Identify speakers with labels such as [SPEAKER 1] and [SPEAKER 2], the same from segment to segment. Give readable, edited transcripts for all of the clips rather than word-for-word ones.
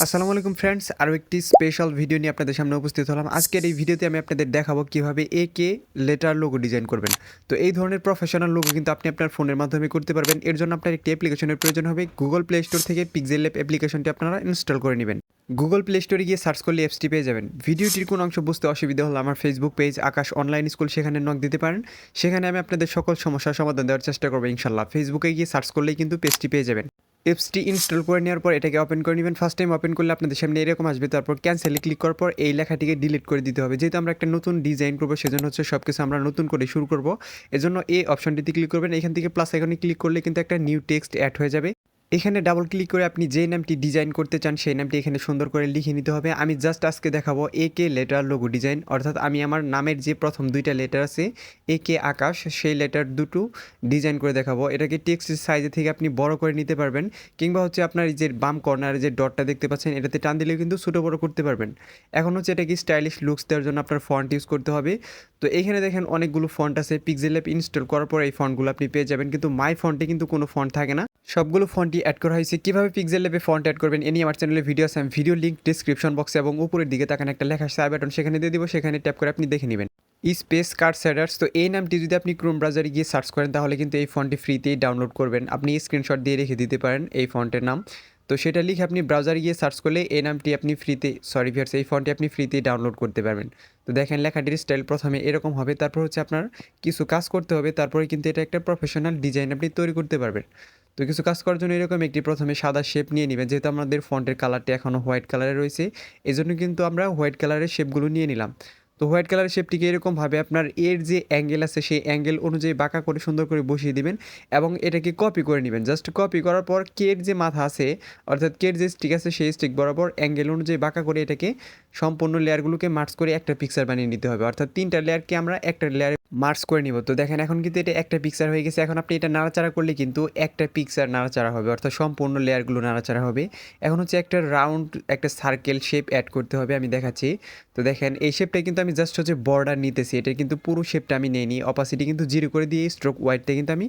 [SPEAKER 1] আসসালামু আলাইকুম ফ্রেন্ডস, আরও একটি স্পেশাল ভিডিও নিয়ে আপনাদের সামনে উপস্থিত হলাম। আজকের এই ভিডিওতে আমি আপনাদের দেখাবো কিভাবে একে লেটার লোগো ডিজাইন করবেন। তো এই ধরনের প্রফেশনাল লোগো কিন্তু আপনি আপনার ফোনের মাধ্যমে করতে পারবেন। এর জন্য আপনার একটি অ্যাপ্লিকেশনের প্রয়োজন হবে। গুগল প্লে স্টোর থেকে পিক্সেল ল্যাব অ্যাপ্লিকেশনটি আপনারা ইনস্টল করে নেবেন। গুগল প্লে স্টোরে গিয়ে সার্চ করলে অ্যাপসটি পেয়ে যাবেন। ভিডিওটির কোনো অংশ বুঝতে অসুবিধা হলে আমার ফেসবুক পেজ আকাশ অনলাইন স্কুল, সেখানে নক দিতে পারেন। সেখানে আমি আপনাদের সকল সমস্যার সমাধান দেওয়ার চেষ্টা করবো ইনশাল্লাহ। ফেসবুকে গিয়ে সার্চ করলেই কিন্তু পেজটি পেয়ে যাবেন। অ্যাপসটি ইনস্টল করে নেওয়ার পর এটাকে ওপেন করে নেবেন। ফার্স্ট টাইম ওপেন করলে আপনাদের সামনে এরকম আসবে। তারপর ক্যান্সেলে ক্লিক করার পর এই লেখাটিকে ডিলিট করে দিতে হবে। যেহেতু আমরা একটা নতুন ডিজাইন করবো, সেজন্য হচ্ছে সব কিছু আমরা নতুন করে শুরু করবো। এজন্য এই অপশনটিতে ক্লিক করবেন। এখান থেকে প্লাস আইকনে ক্লিক করলে কিন্তু একটা নিউ টেক্সট অ্যাড হয়ে যাবে। এখানে ডাবল ক্লিক করে আপনি যে নামটি ডিজাইন করতে চান সেই নামটি এখানে সুন্দর করে লিখে নিতে হবে। আমি জাস্ট আজকে দেখাবো একে লেটার লোগো ডিজাইন, অর্থাৎ আমি আমার নামের যে প্রথম দুইটা লেটার আছে একে আকাশ, সেই লেটার দুটো ডিজাইন করে দেখাবো। এটাকে টেক্সট সাইজে থেকে আপনি বড় করে নিতে পারবেন, কিংবা হচ্ছে আপনার এই যে বাম কর্নারে যে ডটটা দেখতে পাচ্ছেন এটাতে টান দিলেও কিন্তু ছোটো বড় করতে পারবেন। এখন হচ্ছে এটাকে স্টাইলিশ লুকস দেওয়ার জন্য আপনার ফন্ট ইউজ করতে হবে। তো এখানে দেখেন অনেকগুলো ফন্ট আছে। পিক্সেল অ্যাপ ইনস্টল করার পর এই ফন্টগুলো আপনি পেয়ে যাবেন, কিন্তু মাই ফন্টে কিন্তু কোনো ফন্ট থাকে না, সবগুলো ফন্টই অ্যাড করা হয়েছে। কীভাবে পিক্সেল ল্যাবে ফন্ট অ্যাড করবেন এ নিয়ে আমার চ্যানেলে ভিডিও আছে। আমি ভিডিও লিঙ্ক ডিসক্রিপশন বক্সে এবং উপরের দিকে তাকান একটা লেখা আছে আই বাটন, সেখানে দিয়ে দিব। সেখানে ট্যাপ করে আপনি দেখে নেবেন স্পেস কার্ড শেডার্স। তো এই নামটি যদি আপনি ক্রোম ব্রাউজারে গিয়ে সার্চ করেন তাহলে কিন্তু এই ফন্টটি ফ্রিতেই ডাউনলোড করবেন। আপনি স্ক্রিনশট দিয়ে রেখে দিতে পারেন এই ফন্টের নাম। তো সেটা লিখে আপনি ব্রাউজারে গিয়ে সার্চ করলে এই নামটি আপনি ফ্রিতে, সরি ভিউয়ার্স, এই ফন্টটি আপনি ফ্রিতেই ডাউনলোড করতে পারবেন। তো দেখেন লেখাটির স্টাইল প্রথমে এরকম হবে, তারপর হচ্ছে আপনার কিছু কাজ করতে হবে, তারপরে কিন্তু এটা একটা প্রফেশনাল ডিজাইন আপনি তৈরি করতে পারবেন। তো কিছু কাজ করার জন্য এরকম একটি প্রথমে সাদা শেপ নিয়ে নেবেন। যেহেতু আমাদের ফন্টের কালারটি এখনও হোয়াইট কালারে রয়েছে, এই জন্য কিন্তু আমরা হোয়াইট কালারের শেপগুলো নিয়ে নিলাম। তো হোয়াইট কালারের শেপটিকে এরকমভাবে আপনার এর যে অ্যাঙ্গেল আছে সেই অ্যাঙ্গেল অনুযায়ী বাঁকা করে সুন্দর করে বসিয়ে দিবেন এবং এটাকে কপি করে নেবেন। জাস্ট কপি করার পর কের যে মাথা আছে, অর্থাৎ কের যে স্টিক আছে সেই স্টিক বরাবর অ্যাঙ্গেল অনুযায়ী বাঁকা করে এটাকে সম্পূর্ণ লেয়ারগুলোকে মার্চ করে একটা পিকচার বানিয়ে নিতে হবে। অর্থাৎ তিনটা লেয়ারকে আমরা একটা লেয়ারে মার্চ করে নিব। তো দেখেন এখন কিন্তু এটা একটা পিকচার হয়ে গেছে। এখন আপনি এটা নাড়াচাড়া করলে কিন্তু একটা পিকচার নাড়াচাড়া হবে, অর্থাৎ সম্পূর্ণ লেয়ারগুলো নাড়াচাড়া হবে। এখন হচ্ছে একটা রাউন্ড একটা সার্কেল শেপ অ্যাড করতে হবে, আমি দেখাচ্ছি। তো দেখেন এই শেপটা কিন্তু আমি জাস্ট হচ্ছে বর্ডার নিতেছি, এটা কিন্তু পুরো শেপটা আমি নেইনি। অপাসিটি কিন্তু 0 করে দিয়ে স্ট্রোক ওয়াইডটা কিন্তু আমি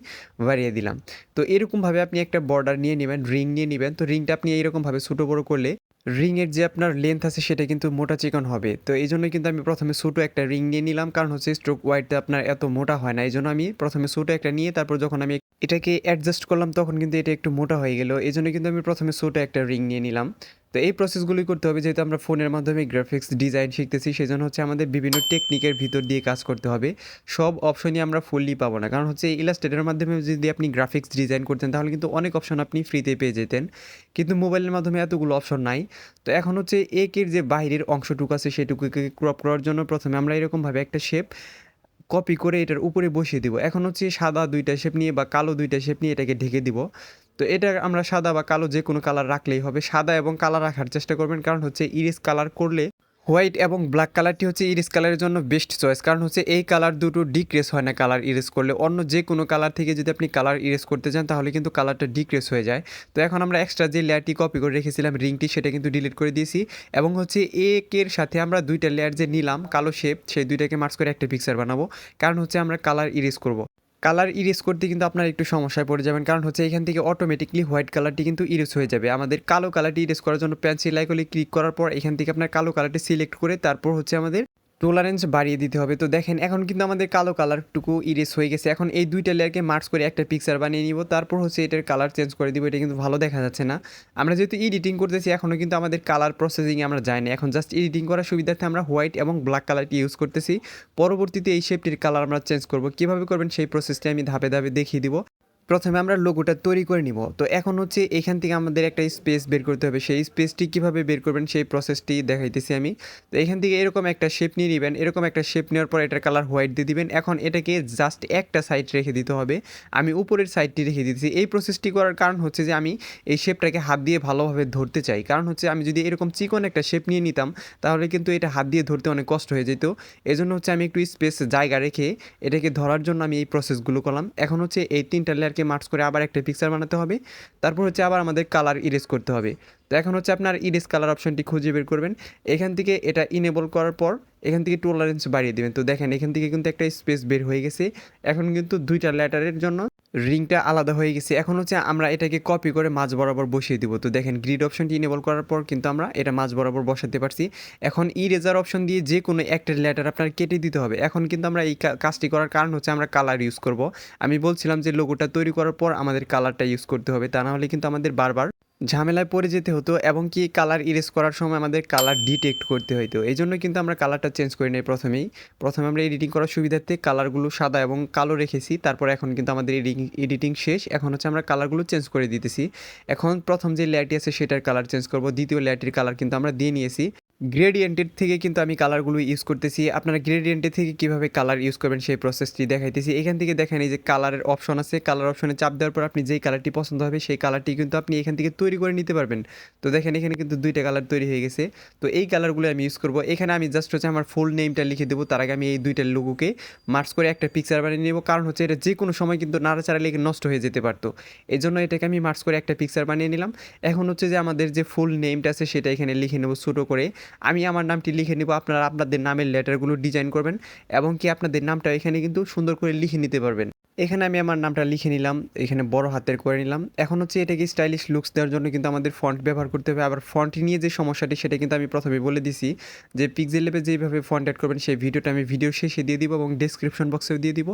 [SPEAKER 1] বাড়িয়ে দিলাম। তো এরকমভাবে আপনি একটা বর্ডার নিয়ে নেবেন, রিং নিয়ে নেবেন। তো রিংটা আপনি এইরকমভাবে ছোটো বড়ো করলে রিংয়ের যে আপনার লেন্থ আছে সেটা কিন্তু মোটা চিকন হবে। তো এই জন্য কিন্তু আমি প্রথমে ছোটো একটা রিং নিয়ে নিলাম, কারণ হচ্ছে স্ট্রোক ওয়াইডটা আপনার এত মোটা হয় না। এই জন্য আমি প্রথমে ছোটো একটা নিয়ে তারপর যখন আমি এটাকে অ্যাডজাস্ট করলাম তখন কিন্তু এটা একটু মোটা হয়ে গেল। এই জন্য কিন্তু আমি প্রথমে ছোটো একটা রিং নিয়ে নিলাম। তো এই প্রসেসগুলোই করতে হবে, যেহেতু আমরা ফোনের মাধ্যমে গ্রাফিক্স ডিজাইন শিখতেছি, সেজন্য হচ্ছে আমাদের বিভিন্ন টেকনিকের ভিতর দিয়ে কাজ করতে হবে। সব অপশনই আমরা ফুললি পাবো না, কারণ হচ্ছে ইলাস্ট্রেটরের মাধ্যমে যদি আপনি গ্রাফিক্স ডিজাইন করতেন তাহলে কিন্তু অনেক অপশন আপনি ফ্রিতে পেয়ে যেতেন, কিন্তু মোবাইলের মাধ্যমে এতগুলো অপশন নাই। তো এখন হচ্ছে একের যে বাইরের অংশটুকু আছে সেটুকুকে ক্রপ করার জন্য প্রথমে আমরা এরকমভাবে একটা শেপ কপি করে এটার উপরে বসিয়ে দিব। এখন হচ্ছে সাদা দুইটা শেপ নিয়ে বা কালো দুইটা শেপ নিয়ে এটাকে ঢেকে দিব। তো এটা আমরা সাদা বা কালো যে কোনো কালার রাখলেই হবে। সাদা এবং কালার রাখার চেষ্টা করবেন, কারণ হচ্ছে ইরিস কালার করলে হোয়াইট এবং ব্ল্যাক কালারটি হচ্ছে ইরিস কালারের জন্য বেস্ট চয়েস, কারণ হচ্ছে এই কালার দুটো ডিক্রেস হয় না কালার ইরেজ করলে। অন্য যে কোনো কালার থেকে যদি আপনি কালার ইরেজ করতে চান তাহলে কিন্তু কালারটা ডিক্রেস হয়ে যায়। তো এখন আমরা এক্সট্রা যে লেয়ারটি কপি করে রেখেছিলাম রিংটি, সেটা কিন্তু ডিলিট করে দিয়েছি এবং হচ্ছে একের সাথে আমরা দুইটা লেয়ার যে নিলাম কালো শেপ, সেই দুইটাকে মার্চ করে একটা পিকচার বানাবো, কারণ হচ্ছে আমরা কালার ইরেজ করব। কালার ইরেজ করতে কিন্তু আপনারা একটু সমস্যায় পড়ে যাবেন, কারণ হচ্ছে এখান থেকে অটোমেটিকলি হোয়াইট কালারটি কিন্তু ইরেজ হয়ে যাবে। আমাদের কালো কালারটি ইরেজ করার জন্য পেন্সিল আইকনে ক্লিক করার পর এখান থেকে আপনার কালো কালারটি সিলেক্ট করে তারপর হচ্ছে আমাদের টলারেন্স বাড়িয়ে দিতে হবে। তো দেখেন এখন কিন্তু আমাদের কালো কালারটুকু ইরেজ হয়ে গেছে। এখন এই দুইটা লেয়ারকে মার্চ করে একটা পিকচার বানিয়ে নিব, তারপর হচ্ছে এটার কালার চেঞ্জ করে দিব। এটা কিন্তু ভালো দেখা যাচ্ছে না। আমরা যেহেতু এডিটিং করতেছি এখনও কিন্তু আমাদের কালার প্রসেসিংয়ে আমরা যাই না, এখন জাস্ট এডিটিং করার সুবিধার্থে আমরা হোয়াইট এবং ব্ল্যাক কালারটি ইউজ করতেছি। পরবর্তীতে এই শেপটির কালার আমরা চেঞ্জ করব। কীভাবে করবেন সেই প্রসেসটি আমি ধাপে ধাপে দেখিয়ে দিব। প্রথমে আমরা লোগোটা তৈরি করে নিব। তো এখন হচ্ছে এখান থেকে আমাদের একটা স্পেস বের করতে হবে। সেই স্পেসটি কীভাবে বের করবেন সেই প্রসেসটি দেখাইতেছি আমি। তো এখান থেকে এরকম একটা শেপ নিয়ে নেবেন। এরকম একটা শেপ নেওয়ার পর এটার কালার হোয়াইট দিয়ে দিবেন। এখন এটাকে জাস্ট একটা সাইড রেখে দিতে হবে। আমি উপরের সাইডটি রেখে দিতেছি। এই প্রসেসটি করার কারণ হচ্ছে যে আমি এই শেপটাকে হাত দিয়ে ভালোভাবে ধরতে চাই, কারণ হচ্ছে আমি যদি এরকম চিকন একটা শেপ নিয়ে নিতাম তাহলে কিন্তু এটা হাত দিয়ে ধরতে অনেক কষ্ট হয়ে যেত। এজন্য হচ্ছে আমি একটু স্পেস জায়গা রেখে এটাকে ধরার জন্য আমি এই প্রসেসগুলো করলাম। এখন হচ্ছে এই তিনটা লেয়ারকে মার্চ করে আবার একটা পিকচার বানাতে হবে, তারপর হচ্ছে আবার আমাদের কালার ইরেজ করতে হবে। তো এখন হচ্ছে আপনার ইরেজ কালার অপশনটি খুঁজে বের করবেন। এখান থেকে এটা ইনেবল করার পর এখান থেকে টলারেন্স বাড়িয়ে দিবেন। তো দেখেন এখান থেকে কিন্তু একটা স্পেস বের হয়ে গেছে। এখন কিন্তু 2টা লেটারের জন্য রিংটা আলাদা হয়ে গেছে। এখন হচ্ছে আমরা এটাকে কপি করে মাঝ বরাবর বসিয়ে দিব। তো দেখেন গ্রিড অপশনটি ইনেবল করার পর কিন্তু আমরা এটা মাঝ বরাবর বসাতে পারছি। এখন ইরেজার অপশন দিয়ে যে কোনো একটা লেটার আপনার কেটে দিতে হবে। এখন কিন্তু আমরা এই কাজটি করার কারণ হচ্ছে আমরা কালার ইউজ করব। আমি বলছিলাম যে লোগোটা তৈরি করার পর আমাদের কালারটা ইউজ করতে হবে, তা না হলে কিন্তু আমাদের বারবার ঝামেলায় পড়ে যেতে হতো এবং কি কালার ইরেজ করার সময় আমাদের কালার ডিটেক্ট করতে হতো। এই জন্য কিন্তু আমরা কালারটা চেঞ্জ করে নিই প্রথমে আমরা এডিটিং করার সুবিধার্থে কালারগুলো সাদা এবং কালো রেখেছি। তারপর এখন কিন্তু আমাদের এডিটিং শেষ। এখন হচ্ছে আমরা কালারগুলো চেঞ্জ করে দিতেছি। এখন প্রথম যে লেয়ারটি আছে সেটার কালার চেঞ্জ করব, দ্বিতীয় লেয়ারটির কালার কিন্তু আমরা দিয়ে নিয়েছি। গ্রেডিয়েন্টের থেকে কিন্তু আমি কালারগুলো ইউজ করতেছি। আপনারা গ্রেডিয়েন্টের থেকে কীভাবে কালার ইউজ করবেন সেই প্রসেসটি দেখাইতেছি। এখান থেকে দেখেন এই যে কালারের অপশন আছে, কালার অপশনে চাপ দেওয়ার পর আপনি যেই কালারটি পছন্দ হবে সেই কালারটি কিন্তু আপনি এখান থেকে তৈরি করে নিতে পারবেন। তো দেখেন এখানে কিন্তু 2টা কালার তৈরি হয়ে গেছে। তো এই কালারগুলো আমি ইউজ করব। এখানে আমি জাস্ট হচ্ছে আমার ফুল নেমটা লিখে দেবো। তার আগে আমি এই 2টার লোগোকে মার্চ করে একটা পিকচার বানিয়ে নেব, কারণ হচ্ছে এটা যে কোনো সময় কিন্তু নাড়াচাড়া লেগে নষ্ট হয়ে যেতে পারতো। এই জন্য এটাকে আমি মার্চ করে একটা পিকচার বানিয়ে নিলাম। এখন হচ্ছে যে আমাদের যে ফুল নেমটা আছে সেটা এখানে লিখে নেব ছোটো করে। আমি আমার নামটি লিখে নিব, আপনারা আপনাদের নামের লেটারগুলো ডিজাইন করবেন এবং কি আপনাদের নামটা এখানে কিন্তু সুন্দর করে লিখে নিতে পারবেন। এখানে আমি আমার নামটা লিখে নিলাম, এখানে বড় হাতের করে নিলাম। এখন হচ্ছে এটাকে স্টাইলিশ লুকস দেওয়ার জন্য কিন্তু আমাদের ফন্ট ব্যবহার করতে হবে। আবার ফন্ট নিয়ে যে সমস্যাটি সেটা কিন্তু আমি প্রথমে বলে দিছি, যে পিক্সেল ল্যাবে যেইভাবে ফন্ট অ্যাড করবেন সেই ভিডিওটা আমি ভিডিও শেষে দিয়ে দিব এবং ডেসক্রিপশন বক্সেও দিয়ে দিব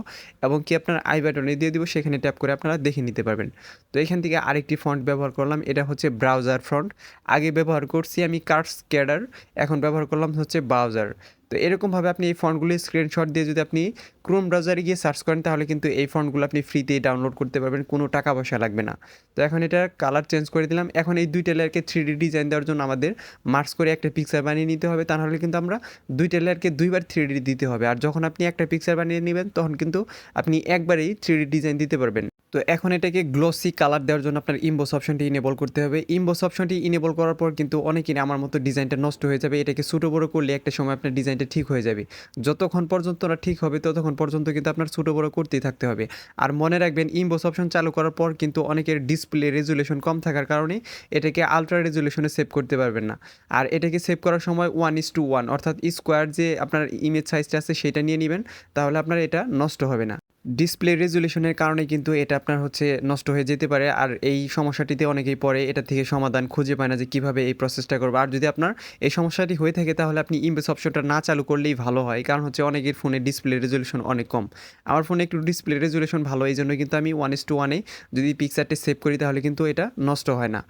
[SPEAKER 1] এবং কি আপনার আই বাটনে দিয়ে দিব, সেখানে ট্যাপ করে আপনারা দেখে নিতে পারবেন। তো এখান থেকে আরেকটি ফন্ট ব্যবহার করলাম, এটা হচ্ছে ব্রাউজার ফন্ট। আগে ব্যবহার করছি আমি কার্সকেডার, এখন ব্যবহার করলাম হচ্ছে ব্রাউজার। তো এরকমভাবে আপনি এই ফন্টগুলি স্ক্রিনশট দিয়ে যদি আপনি ক্রোম ব্রাউজারে গিয়ে সার্চ করেন তাহলে কিন্তু এই ফন্টগুলো আপনি ফ্রিতেই ডাউনলোড করতে পারবেন, কোনো টাকা পয়সা লাগবে না। তো এখন এটা কালার চেঞ্জ করে দিলাম। এখন এই 2টা লেয়ারকে 3D ডিজাইন দেওয়ার জন্য আমাদের মার্চ করে একটা পিকচার বানিয়ে নিতে হবে, তা নাহলে কিন্তু আমরা 2টা লেয়ারকে 2বার 3D দিতে হবে। আর যখন আপনি একটা পিকচার বানিয়ে নেবেন তখন কিন্তু আপনি একবারেই 3D ডিজাইন দিতে পারবেন। তো এখন এটাকে গ্লসি কালার দেওয়ার জন্য আপনার ইমবোস অপশনটি ইনেবল করতে হবে। ইমবোস অপশনটি ইনেবল করার পর কিন্তু অনেকেরই আমার মতো ডিজাইনটা নষ্ট হয়ে যাবে। এটাকে ছোটো বড়ো করলে একটা সময় আপনার ডিজাইনটা ঠিক হয়ে যাবে। যতক্ষণ পর্যন্ত না ঠিক হবে ততক্ষণ পর্যন্ত কিন্তু আপনার ছোটো বড়ো করতেই থাকতে হবে। আর মনে রাখবেন ইমবোস অপশন চালু করার পর কিন্তু অনেকের ডিসপ্লে রেজুলেশন কম থাকার কারণে এটাকে আলট্রা রেজুলেশনে সেভ করতে পারবেন না। আর এটাকে সেভ করার সময় 1:1 অর্থাৎ স্কোয়ার যে আপনার ইমেজ সাইজটা আছে সেটা নিয়ে নেবেন, তাহলে আপনার এটা নষ্ট হবে না। ডিসপ্লে রেজুলেশনের কারণে কিন্তু এটা আপনার হচ্ছে নষ্ট হয়ে যেতে পারে। আর এই সমস্যাটিতে অনেকেই পড়ে, এটা থেকে সমাধান খুঁজে পায় না যে কীভাবে এই প্রসেসটা করবো। আর যদি আপনার এই সমস্যাটি হয়ে থাকে তাহলে আপনি ইমবেস অপশনটা না চালু করলেই ভালো হয়, কারণ হচ্ছে অনেকের ফোনে ডিসপ্লে রেজুলেশন অনেক কম। আমার ফোনে একটু ডিসপ্লে রেজুলেশন ভালো, এই জন্য কিন্তু আমি 1:1 যদি পিকচারটি সেভ করি তাহলে কিন্তু এটা নষ্ট হয় না।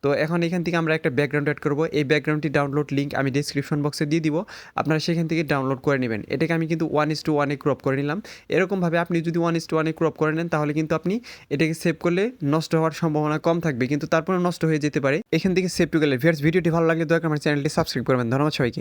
[SPEAKER 1] তো এখন এখান থেকে আমরা একটা ব্যাকগ্রাউন্ড অ্যাড করবো। এই ব্যাকগ্রাউন্ডটি ডাউনলোড লিঙ্ক আমি ডিসক্রিপশন বক্সে দিয়ে দিব, আপনারা সেখান থেকে ডাউনলোড করে নেবেন। এটাকে আমি কিন্তু 1:1 ক্রপ করে নিলাম। এরকমভাবে আপনি যদি 1:1 ক্রপ করে নেন তাহলে কিন্তু আপনি এটাকে সেভ করলে নষ্ট হওয়ার সম্ভাবনা কম থাকবে, কিন্তু তারপরে নষ্ট হয়ে যেতে পারে। এখান থেকে সেভ টু গেলে ভিউয়ার্স, ভিডিওটি ভালো লাগলে দয়া করে আমার চ্যানেলটি সাবস্ক্রাইব করবেন। ধন্যবাদ সবাইকে।